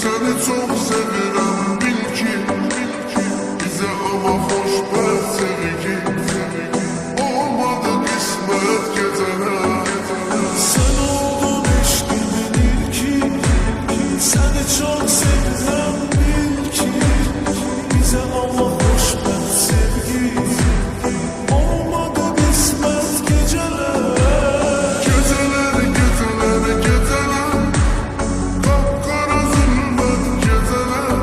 Seni çok sevirəm bil ki, bize ama xoşbəxt sevgi olmadı qismət gecələr. Sen oldun eşkimin ilki, seni çok sevirəm bil ki, bize ama xoşbəxt sevgi olmadı qismət gecələr. Geceler, geceler, geceler, kapkara zulmet geceler.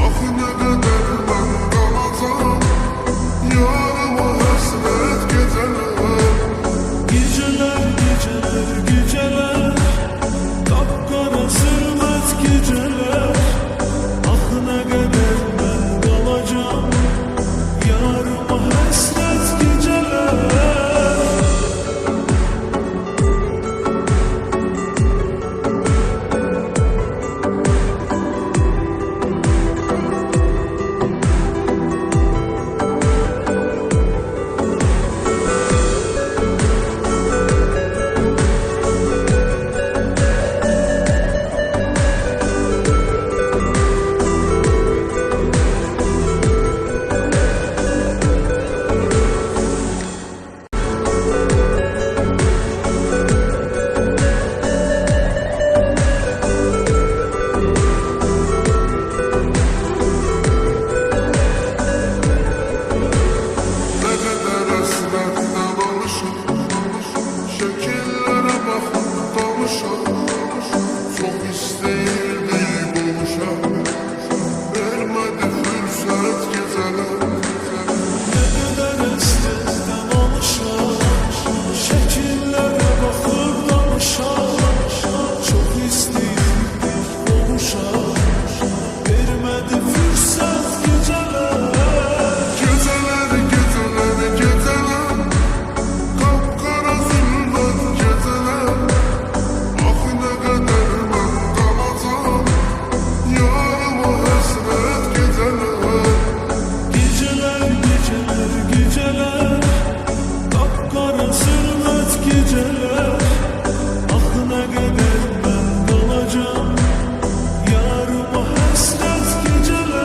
Ah ne kadar ben kalacağım yarıma hasret geceler. Geceler, geceler, geceler, kapkara zulmet geceler. Ah ne kadar ben kalacağım yarıma hasret geceler. Ne kadar hasretten alışım, şekillere bakıp dalışam. Çok isteyirdik buluşam, vermedi fırsat geceler. Ne kadar hasretten alışam, şekillere bakıp danışam. Çok isteyirdik buluşam, vermedi fırsat geceler. Geceler, geceler, geceler, kapkara zulmet geceler. Ah ne kadar ben kalacağım yarıma hasret geceler. Geceler, geceler, geceler, kapkara zulmet geceler. Ah ne kadar ben kalacağım yarıma hasret geceler.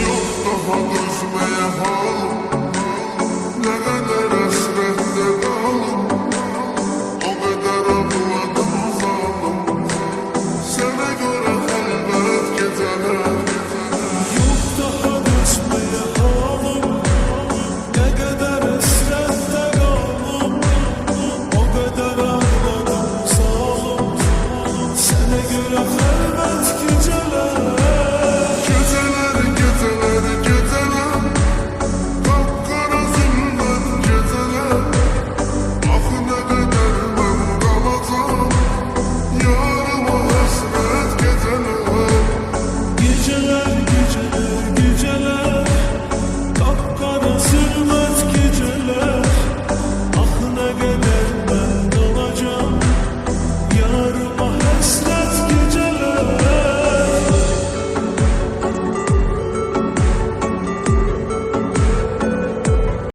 Yok daha düşmeye halim, ne kadar hasrette kalım. O kadar ağladım zalim, sana göre elbet geceler.